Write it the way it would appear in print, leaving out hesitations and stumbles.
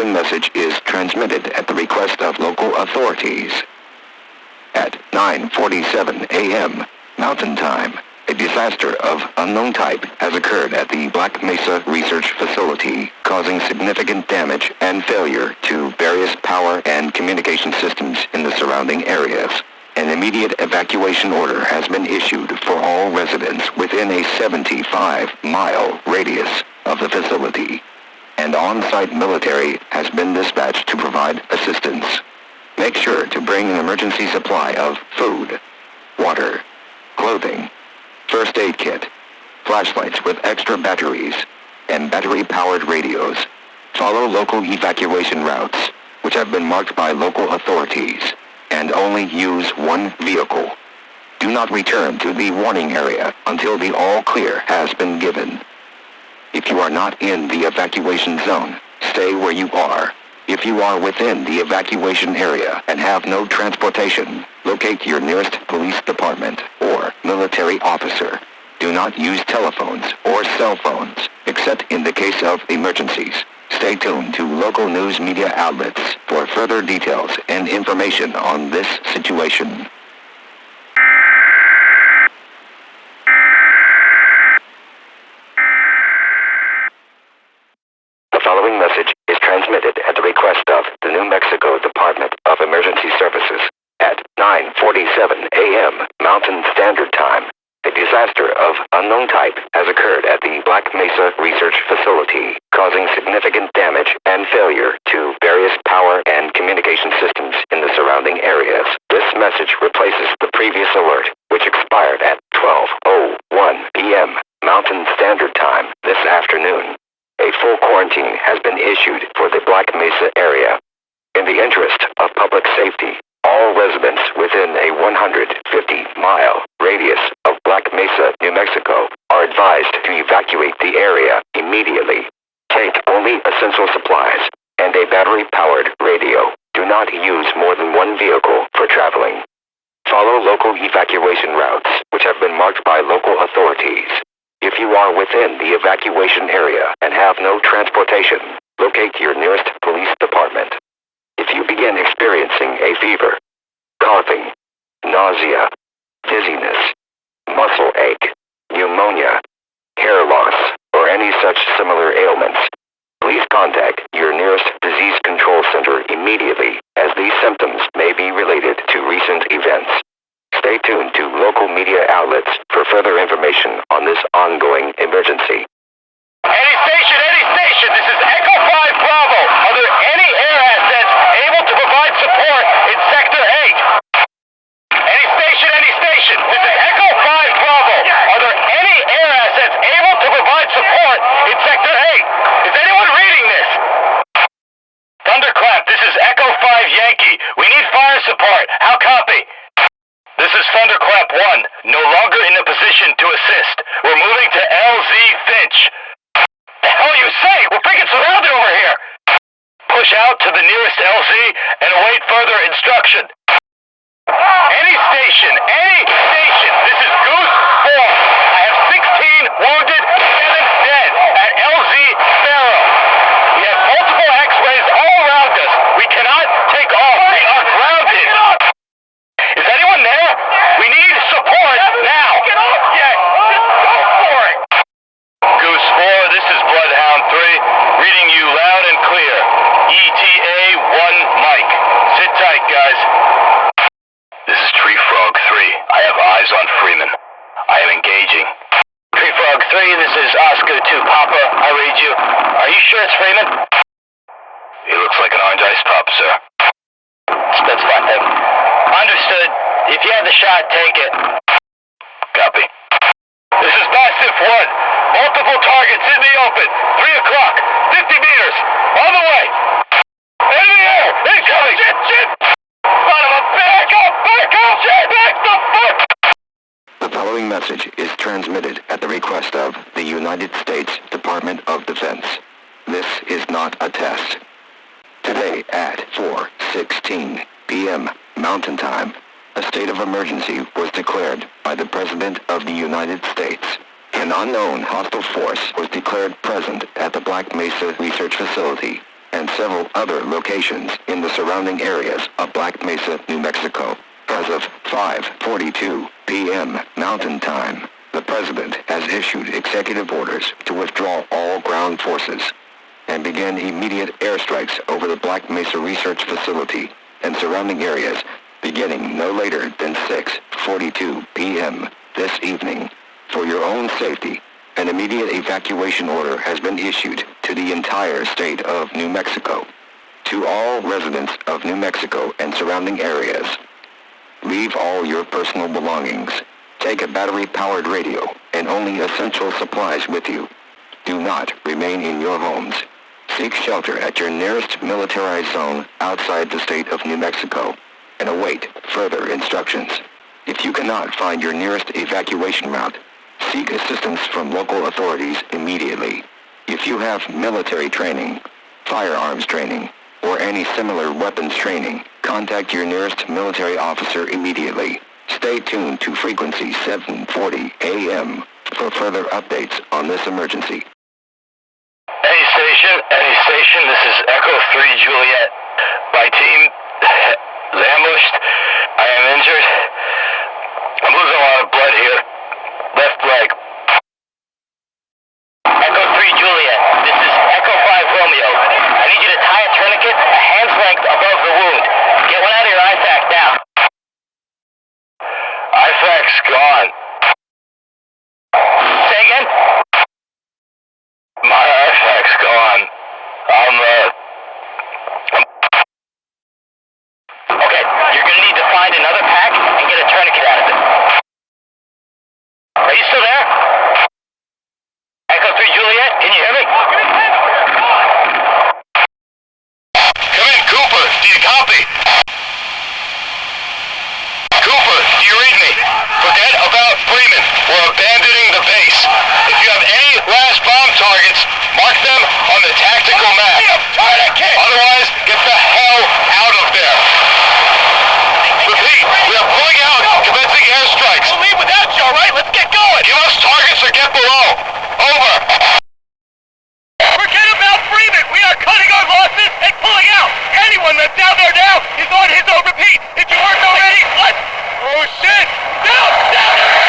following message is transmitted at the request of local authorities. At 9:47 a.m. Mountain Time, a disaster of unknown type has occurred at the Black Mesa Research Facility, causing significant damage and failure to various power and communication systems in the surrounding areas. An immediate evacuation order has been issued for all residents within a 75-mile radius of the facility, and on-site military has been dispatched to provide assistance. Make sure to bring an emergency supply of food, water, clothing, first aid kit, flashlights with extra batteries, and battery-powered radios. Follow local evacuation routes, which have been marked by local authorities, and only use one vehicle. Do not return to the warning area until the all clear has been given. If you are not in the evacuation zone, stay where you are. If you are within the evacuation area and have no transportation, locate your nearest police department or military officer. Do not use telephones or cell phones, except in the case of emergencies. Stay tuned to local news media outlets for further details and information on this situation. The following message is transmitted at the request of the New Mexico Department of Emergency Services. At 9:47 a.m. Mountain Standard Time, a disaster of unknown type has occurred at the Black Mesa Research Facility, causing significant damage and failure to various power and communication systems in the surrounding areas. This message replaces the previous alert, which expired at 12:01 p.m. Mountain Standard Time this afternoon. A full quarantine has been issued for the Black Mesa area. In the interest of public safety, all residents within a 150-mile radius of Black Mesa, New Mexico, are advised to evacuate the area immediately. Take only essential supplies and a battery-powered radio. Do not use more than one vehicle for traveling. Follow local evacuation routes, which have been marked by local authorities. If you are within the evacuation area and have no transportation, locate your nearest police department. If you begin experiencing a fever, coughing, nausea, dizziness, muscle ache, pneumonia, hair loss, or any such similar ailments, please contact your nearest disease control center immediately, as these symptoms may be related to recent events. Stay tuned to local media outlets for further information on this ongoing emergency. Any station, this is Echo 5 Bravo. Are there any air assets able to provide support in Sector 8? Any station, this is Echo 5 Bravo. Are there any air assets able to provide support in Sector 8? Is anyone reading this? Thunderclap, this is Echo 5 Yankee. We need fire support. How copy? This is Thunderclap 1, no longer in a position to assist. We're moving to LZ Finch. The hell you say? We're freaking surrounded over here! Push out to the nearest LZ and await further instruction. Any station, this is Goose 4. I have 16 wounded, 7 dead at LZ Sparrow. We have multiple X-rays all around us. We cannot take off. We are grounded. Is anyone there? We need support now. Get off yet. Just go for it. Goose 4, this is Bloodhound 3, reading you loud and clear. ETA 1 Mike. Sit tight, guys. This is Tree Frog 3. I have eyes on Freeman. I am engaging. Tree Frog 3, this is Oscar 2 Papa. I read you. Are you sure it's Freeman? He looks like an orange ice pop, sir. That's fine, then. Understood. If you have the shot, take it. Copy. This is Mastiff 1. Multiple targets in the open. 3 o'clock. 50 meters. On the way. Enemy air. Incoming. Shit. Son of a back up. Shit. Back the fuck. The following message is transmitted at the request of the United States Department of Defense. This is not a test. Today at 4:16 p.m. Mountain Time, a state of emergency was declared by the President of the United States. An unknown hostile force was declared present at the Black Mesa Research Facility. and several other locations in the surrounding areas of Black Mesa, New Mexico. As of 5:42 p.m. Mountain Time, the President has issued executive orders to withdraw all ground forces and begin immediate airstrikes over the Black Mesa Research Facility and surrounding areas beginning no later than 6:42 p.m. this evening. For your own safety, an immediate evacuation order has been issued to the entire state of New Mexico. To all residents of New Mexico and surrounding areas, leave all your personal belongings. Take a battery-powered radio and only essential supplies with you. Do not remain in your homes. Seek shelter at your nearest militarized zone outside the state of New Mexico and await further instructions. If you cannot find your nearest evacuation route, seek assistance from local authorities immediately. If you have military training, firearms training, or any similar weapons training, contact your nearest military officer immediately. Stay tuned to frequency 740 AM for further updates on this emergency. Any station, this is Echo 3 Juliet. My team is ambushed. I am injured. I'm losing a lot of blood here. Left leg. Echo 3 Juliet, this is Echo 5 Romeo. I need you to tie a tourniquet a hand's length above the wound. Get one out of your IFAC now. IFAC's gone. Say again? My IFAC's gone. Okay, you're gonna need to find another pack and get a tourniquet out of it. Are you still there? Echo 3 Juliet, can you hear me? Come in, Cooper. Do you copy? Cooper, do you read me? Forget about Freeman. We're abandoning the base. If you have any last bomb targets, mark them on the tactical map. Otherwise, get the hell out of there. Repeat, we are pulling out, commencing airstrikes. We'll leave without you, all right? Let's get going. Give us targets or get below. Over. Forget about Freeman. We are cutting our losses and pulling out. Anyone that's down there now is on his own repeat. If you weren't already, what? Oh shit! Down!